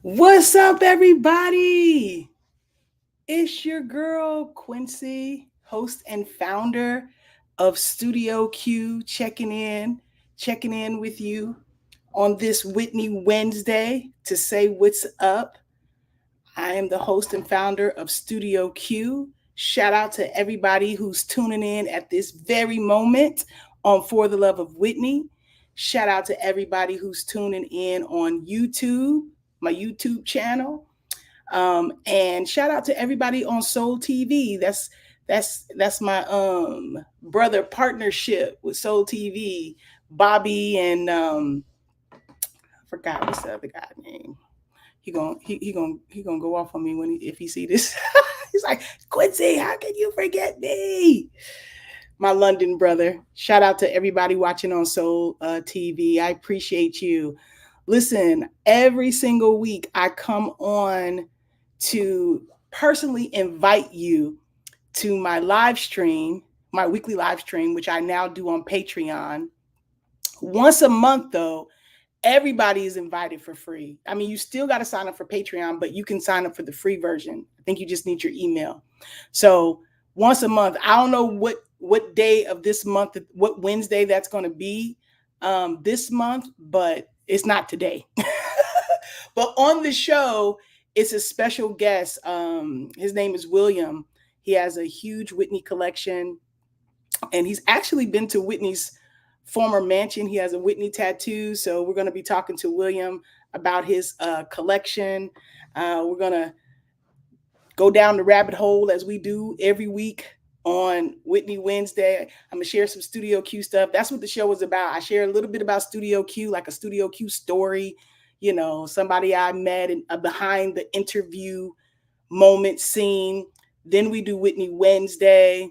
What's up, everybody? It's your girl, Quincy, host and founder of Studio Q, checking in with you on this Whitney Wednesday to say what's up. I am the host and founder of Studio Q. Shout out to everybody who's tuning in at this very moment on For the Love of Whitney. Shout out to everybody who's tuning in on YouTube, my YouTube channel. And shout out to everybody on Soul TV. That's my brother partnership with Soul TV. Bobby and I forgot what's the other guy name. He gonna go off on me if he see this. He's like, Quincy, how can you forget me? My London brother. Shout out to everybody watching on Soul TV. I appreciate you. Listen, every single week I come on to personally invite you to my live stream, my weekly live stream, which I now do on Patreon. Once a month, though, everybody is invited for free. I mean, you still got to sign up for Patreon, but you can sign up for the free version. I think you just need your email. So once a month, I don't know what day of this month, what Wednesday that's going to be this month, but it's not today. But on the show, it's a special guest. His name is William. He has a huge Whitney collection, and he's actually been to Whitney's former mansion. He has a Whitney tattoo. So we're going to be talking to William about his collection. We're going to go down the rabbit hole as we do every week on Whitney Wednesday. I'm going to share some Studio Q stuff. That's what the show is about. I share a little bit about Studio Q, like a Studio Q story, somebody I met and behind the interview moment scene. Then we do Whitney Wednesday.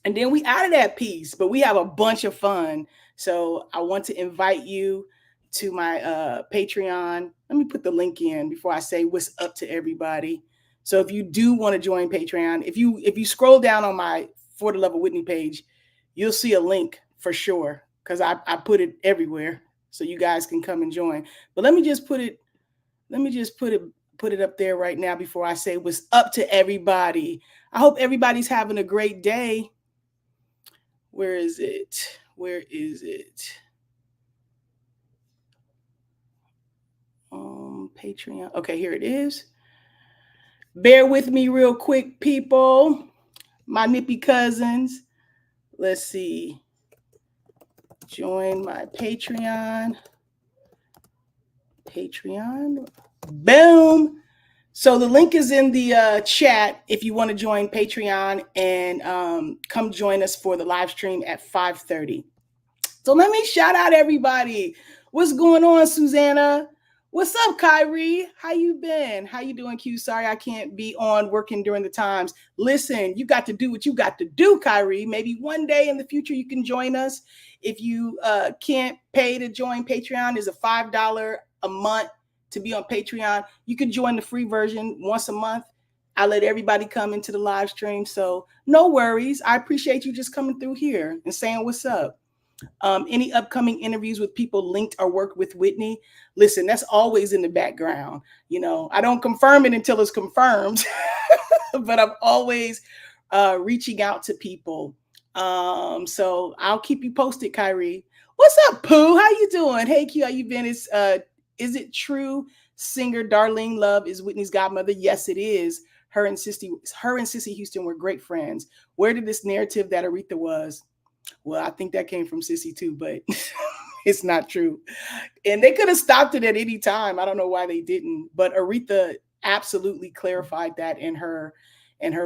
And then we out of that piece, but we have a bunch of fun. So I want to invite you to my Patreon. Let me put the link in before I say what's up to everybody. So if you do want to join Patreon, if you scroll down on my For the Love of Whitney page, you'll see a link for sure, because I put it everywhere so you guys can come and join. But let me just put it up there right now before I say what's up to everybody. I hope everybody's having a great day. Where is it? Patreon. Okay, here it is. Bear with me real quick, people. My nippy cousins. Let's see. Join my Patreon. Boom. So the link is in the chat if you want to join Patreon and come join us for the live stream at 5:30. So let me shout out everybody. What's going on, Susanna? What's up, Kyrie? How you been? How you doing, Q? Sorry I can't be on working during the times. Listen, you got to do what you got to do, Kyrie. Maybe one day in the future you can join us. If you can't pay to join Patreon, is a $5 a month to be on Patreon. You can join the free version once a month. I let everybody come into the live stream. So no worries. I appreciate you just coming through here and saying what's up. Any upcoming interviews with people linked or work with Whitney, listen, that's always in the background. I don't confirm it until it's confirmed, but I'm always reaching out to people. So I'll keep you posted, Kyrie. What's up, Pooh? How you doing? Hey, Q, how you been? Is it true singer Darlene Love is Whitney's godmother? Yes, it is. Her and Cissy Houston were great friends. Where did this narrative that Aretha was? Well, I think that came from Cissy too, but it's not true. And they could have stopped it at any time. I don't know why they didn't. But Aretha absolutely clarified that in her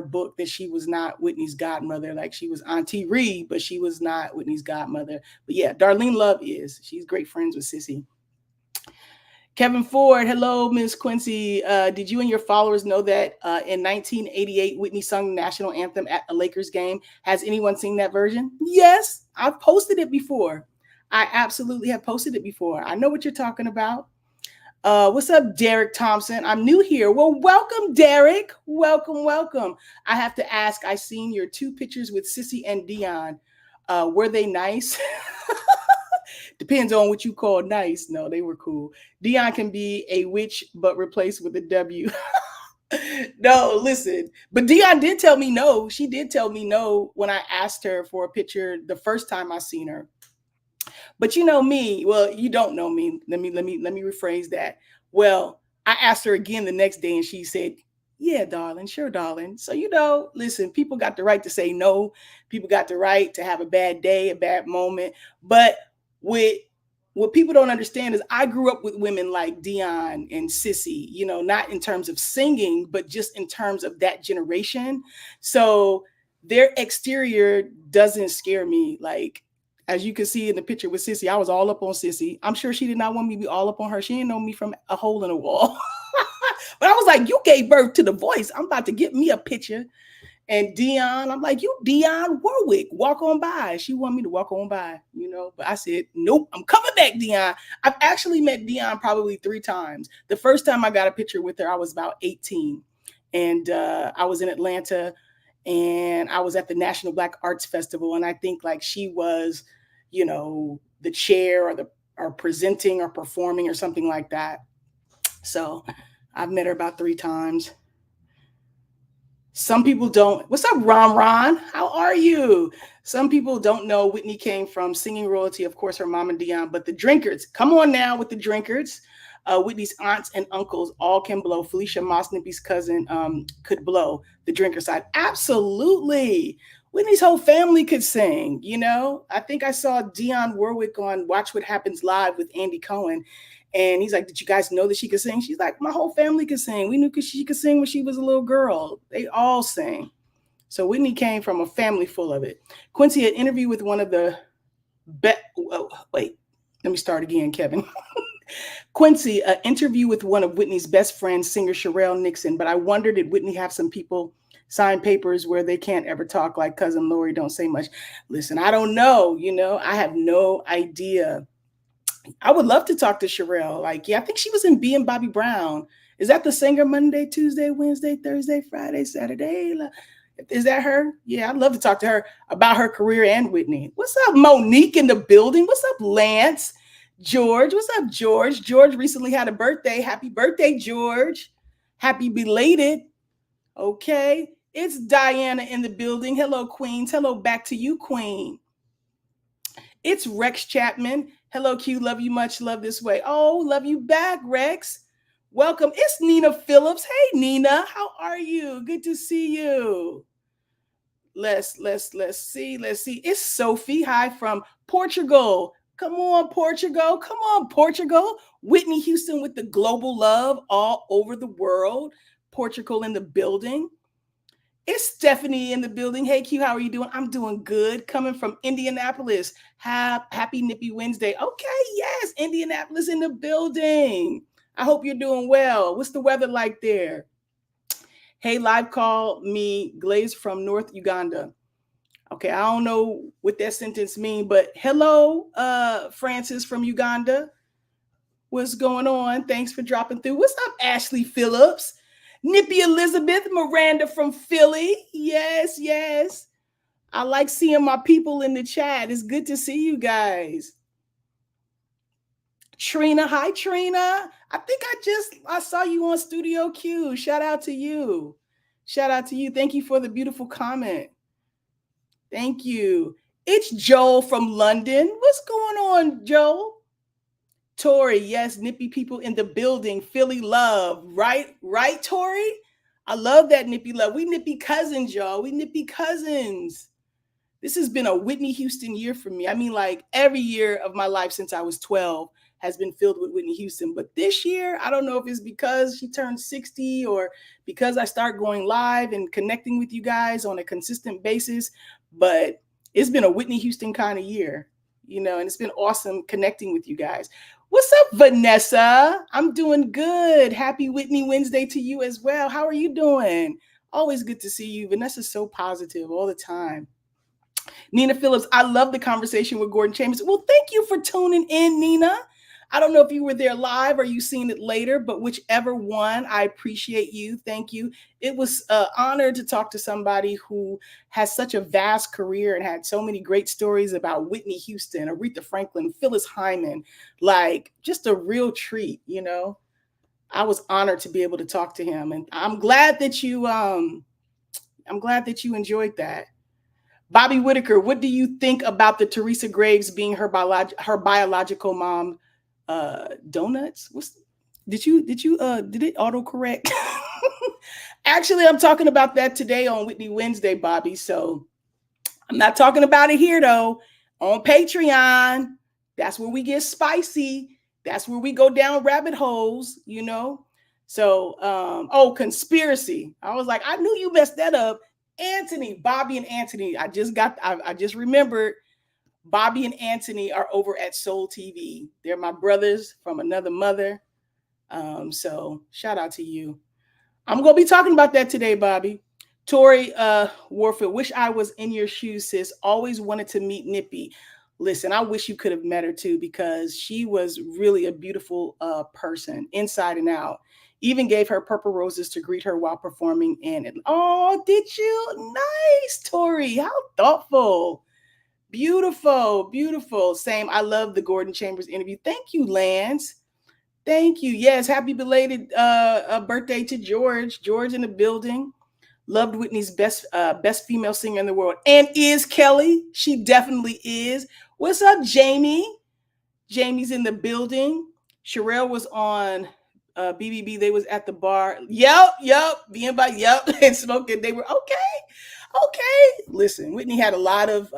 book, that she was not Whitney's godmother. Like, she was Auntie Ree, but she was not Whitney's godmother. But yeah, Darlene Love is. She's great friends with Cissy. Kevin Ford, hello, Miss Quincy. Did you and your followers know that in 1988, Whitney sung the national anthem at a Lakers game? Has anyone seen that version? Yes, I've posted it before. I absolutely have posted it before. I know what you're talking about. What's up, Derek Thompson? I'm new here. Well, welcome, Derek. Welcome. I have to ask, I seen your 2 pictures with Cissy and Dion. Were they nice? Depends on what you call nice. No, they were cool. Dion can be a witch, but replaced with a W. No, listen. But Dion did tell me no. She did tell me no when I asked her for a picture the first time I seen her. But you know me. Well, you don't know me. Let me rephrase that. Well, I asked her again the next day and she said, "Yeah, darling, sure, darling." So listen, people got the right to say no. People got the right to have a bad day, a bad moment. But with what people don't understand is I grew up with women like Dion and Sissy, not in terms of singing, but just in terms of that generation. So their exterior doesn't scare me. Like, as you can see in the picture with Sissy, I was all up on Sissy. I'm sure she did not want me to be all up on her. She didn't know me from a hole in a wall. But I was like, you gave birth to the voice. I'm about to get me a picture. And Dion, I'm like, you Dion Warwick, walk on by. She wanted me to walk on by, but I said, nope, I'm coming back, Dion. I've actually met Dion probably 3 times. The first time I got a picture with her, I was about 18. And I was in Atlanta and I was at the National Black Arts Festival. And I think like she was, the chair or presenting or performing or something like that. So I've met her about 3 times. Some people don't. What's up, Ron Ron? How are you? Some people don't know Whitney came from singing royalty, of course, her mom and Dion, but the Drinkers. Come on now with the Drinkers. Whitney's aunts and uncles all can blow. Felicia Moss, Nippy's cousin, could blow the drinker side. Absolutely. Whitney's whole family could sing, I think I saw Dionne Warwick on Watch What Happens Live with Andy Cohen. And he's like, did you guys know that she could sing? She's like, my whole family could sing. We knew she could sing when she was a little girl. They all sang. So Whitney came from a family full of it. Quincy, an interview with one of the wait, let me start again, Kevin. Quincy, an interview with one of Whitney's best friends, singer Sherelle Nixon. But I wondered, did Whitney have some people sign papers where they can't ever talk like Cousin Lori, don't say much? Listen, I don't know. I have no idea. I would love to talk to Sherelle. Like, yeah, I think she was in B and Bobby Brown. Is that the singer? Monday, Tuesday, Wednesday, Thursday, Friday, Saturday? Is that her? Yeah, I'd love to talk to her about her career and Whitney. What's up, Monique in the building? What's up, Lance? George, what's up, George? George recently had a birthday. Happy birthday, George. Happy belated. Okay. It's Diana in the building. Hello, Queens. Hello, back to you, Queen. It's Rex Chapman. Hello, Q. Love you much. Love this way. Oh, love you back, Rex. Welcome. It's Nina Phillips. Hey, Nina. How are you? Good to see you. Let's see. It's Sophie. Hi from Portugal. Come on, Portugal. Come on, Portugal. Whitney Houston with the global love all over the world. Portugal in the building. It's Stephanie in the building. Hey, Q, how are you doing? I'm doing good. Coming from Indianapolis. Happy Nippy Wednesday. Okay, yes, Indianapolis in the building. I hope you're doing well. What's the weather like there? Hey, live call me Glaze from North Uganda. Okay, I don't know what that sentence means, but hello, Francis from Uganda. What's going on? Thanks for dropping through. What's up, Ashley Phillips? Nippy Elizabeth, Miranda from Philly. Yes. I like seeing my people in the chat. It's good to see you guys. Trina, hi, Trina. I think I saw you on Studio Q. Shout out to you. Thank you for the beautiful comment. Thank you. It's Joel from London. What's going on, Joel? Tori, yes, Nippy people in the building. Philly love, right, Tori? I love that Nippy love. We Nippy cousins, y'all. We Nippy cousins. This has been a Whitney Houston year for me. I mean, like every year of my life since I was 12 has been filled with Whitney Houston. But this year, I don't know if it's because she turned 60 or because I start going live and connecting with you guys on a consistent basis. But it's been a Whitney Houston kind of year, and it's been awesome connecting with you guys. What's up, Vanessa? I'm doing good. Happy Whitney Wednesday to you as well. How are you doing? Always good to see you. Vanessa's so positive all the time. Nina Phillips, I love the conversation with Gordon Chambers. Well, thank you for tuning in, Nina. I don't know if you were there live or you seen it later, but whichever one, I appreciate you. Thank you. It was an honor to talk to somebody who has such a vast career and had so many great stories about Whitney Houston, Aretha Franklin, Phyllis Hyman. Like, just a real treat, you know. I was honored to be able to talk to him, and I'm glad that you enjoyed that. Bobby Whitaker, what do you think about the Teresa Graves being her biological mom? Donuts? Did it autocorrect? Actually, I'm talking about that today on Whitney Wednesday, Bobby. So I'm not talking about it here though. On Patreon, that's where we get spicy. That's where we go down rabbit holes, you know. So, oh, conspiracy. I was like, I knew you messed that up. Anthony, Bobby and Anthony. I just remembered Bobby and Anthony are over at Soul TV. They're my brothers from another mother. So shout out to you. I'm gonna be talking about that today, Bobby. Tori Warford, wish I was in your shoes, sis. Always wanted to meet Nippy. Listen, I wish you could have met her too, because she was really a beautiful person, inside and out. Even gave her purple roses to greet her while performing in it. Oh, did you? Nice, Tori. How thoughtful. Beautiful, beautiful. Same. I love the Gordon Chambers interview. Thank you, Lance. Thank you. Yes, happy belated birthday to George. George in the building. Loved Whitney's best female singer in the world. And is Kelly. She definitely is. What's up, Jamie? Jamie's in the building. Sherelle was on BBB. They was at the bar. Yep. Being by yep and smoking. They were okay. Listen, Whitney had a lot of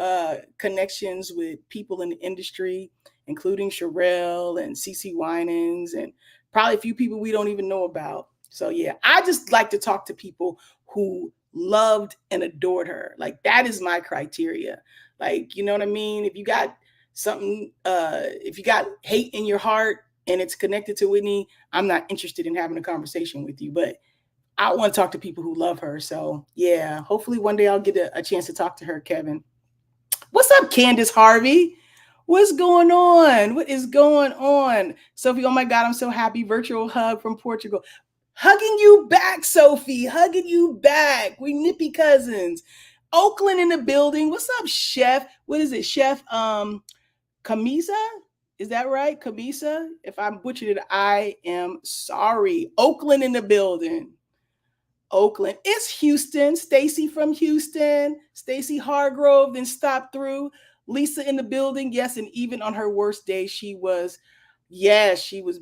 connections with people in the industry, including Sherelle and CeCe Winans and probably a few people we don't even know about. So yeah, I just like to talk to people who loved and adored her. Like, that is my criteria. Like, you know what I mean? If you got something, if you got hate in your heart and it's connected to Whitney, I'm not interested in having a conversation with you. But I want to talk to people who love her. So yeah, hopefully one day I'll get a chance to talk to her, Kevin. What's up, Candace Harvey? What's going on? What is going on? Sophie, oh my God, I'm so happy. Virtual hug from Portugal. Hugging you back, Sophie. Hugging you back. We nippy cousins. Oakland in the building. What's up, Chef? What is it, Chef? Kamisa? Is that right? Kamisa? If I butchered it, I am sorry. Oakland in the building. Oakland. It's Houston. Stacy from Houston. Stacy Hargrove then stopped through. Lisa in the building. Yes, and even on her worst day, she was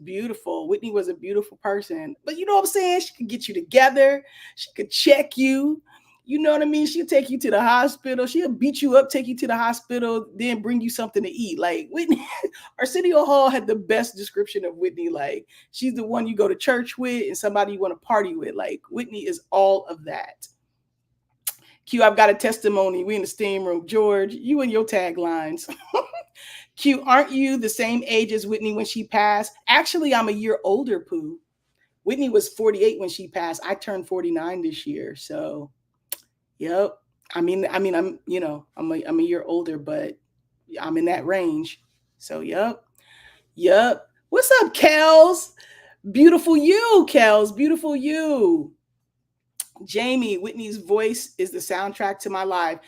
beautiful. Whitney was a beautiful person. But you know what I'm saying? She could get you together. She could check you. You know what I mean? She'll take you to the hospital. She'll beat you up, take you to the hospital, then bring you something to eat. Like, Whitney, Arsenio Hall had the best description of Whitney. Like, she's the one you go to church with and somebody you want to party with. Like, Whitney is all of that. Q, I've got a testimony. We in the steam room. George, you and your taglines. Q, aren't you the same age as Whitney when she passed? Actually, I'm a year older, Pooh. Whitney was 48 when she passed. I turned 49 this year. So, yep. I'm a year older, but I'm in that range. So, yep. What's up, Kels? Beautiful you, Kels. Beautiful you. Jamie, Whitney's voice is the soundtrack to my life.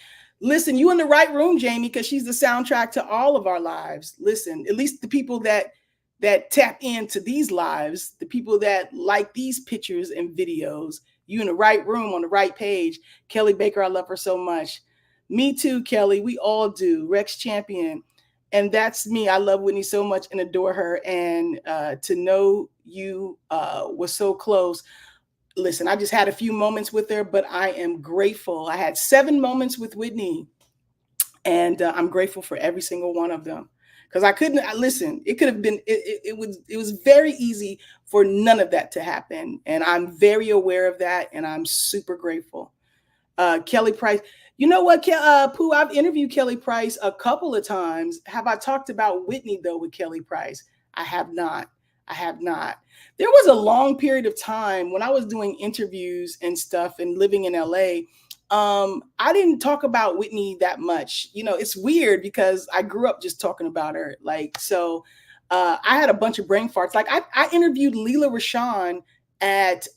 Listen, you in the right room, Jamie, because she's the soundtrack to all of our lives. Listen, at least the people that tap into these lives, the people that like these pictures and videos, you in the right room on the right page. Kelly Baker, I love her so much. Me too, Kelly. We all do. Rex Champion. And that's me. I love Whitney so much and adore her. And to know you was so close. Listen, I just had a few moments with her, but I am grateful. I had 7 moments with Whitney, and I'm grateful for every single one of them. Because listen, it could have been, it was very easy for none of that to happen. And I'm very aware of that, and I'm super grateful. Kelly Price. You know what, Pooh, I've interviewed Kelly Price a couple of times. Have I talked about Whitney, though, with Kelly Price? I have not. There was a long period of time when I was doing interviews and stuff and living in LA. I didn't talk about Whitney that much. You know, it's weird because I grew up just talking about her. Like, so I had a bunch of brain farts. Like I interviewed Leela Rashawn at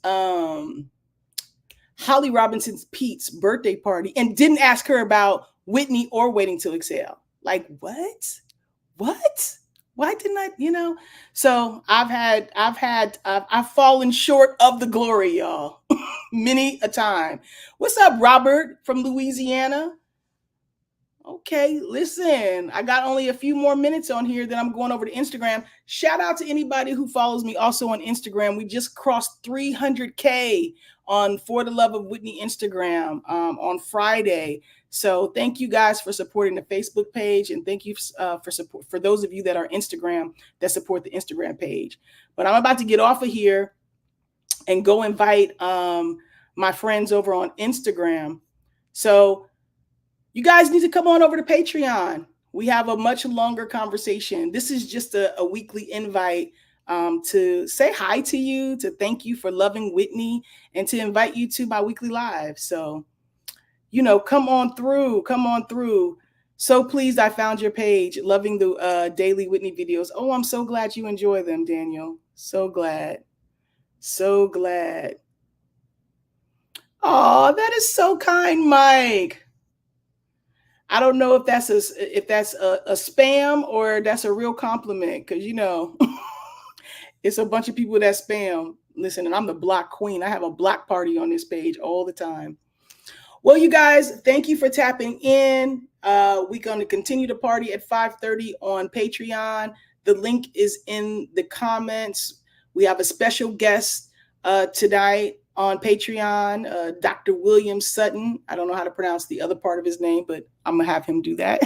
Holly Robinson's Pete's birthday party and didn't ask her about Whitney or Waiting to Exhale. Like, what? What? Why didn't I, So I've fallen short of the glory, y'all, many a time. What's up, Robert from Louisiana? Okay, listen, I got only a few more minutes on here, then I'm going over to Instagram. Shout out to anybody who follows me also on Instagram. We just crossed 300K on For the Love of Whitney Instagram on Friday. So thank you guys for supporting the Facebook page, and thank you for support for those of you that are Instagram that support the Instagram page. But I'm about to get off of here and go invite my friends over on Instagram. So you guys need to come on over to Patreon. We have a much longer conversation. This is just a weekly invite to say hi to you, to thank you for loving Whitney, and to invite you to my weekly live. So, come on through. Come on through. So pleased I found your page. Loving the daily Whitney videos. Oh, I'm so glad you enjoy them, Daniel. So glad. So glad. Oh, that is so kind, Mike. I don't know if that's a spam or that's a real compliment, because it's a bunch of people that spam. Listen, and I'm the block queen. I have a block party on this page all the time. Well, you guys, thank you for tapping in. We're going to continue to party at 5:30 on Patreon. The link is in the comments. We have a special guest tonight on Patreon, Dr. William Sutton. I don't know how to pronounce the other part of his name, but I'm going to have him do that.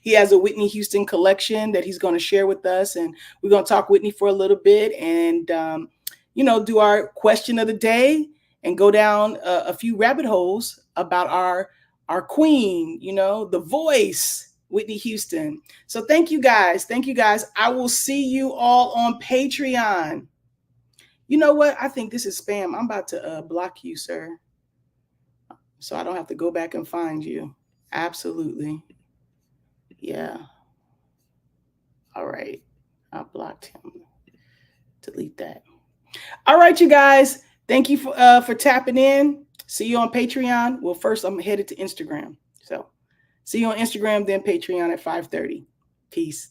He has a Whitney Houston collection that he's going to share with us, and we're going to talk Whitney for a little bit and, do our question of the day and go down a few rabbit holes about our queen, the voice, Whitney Houston. So thank you guys. Thank you guys. I will see you all on Patreon. You know what? I think this is spam. I'm about to block you, sir, so I don't have to go back and find you. Absolutely. Yeah. All right. I blocked him. Delete that. All right, you guys. Thank you for tapping in. See you on Patreon. Well, first I'm headed to Instagram. So see you on Instagram, then Patreon at 5:30. Peace.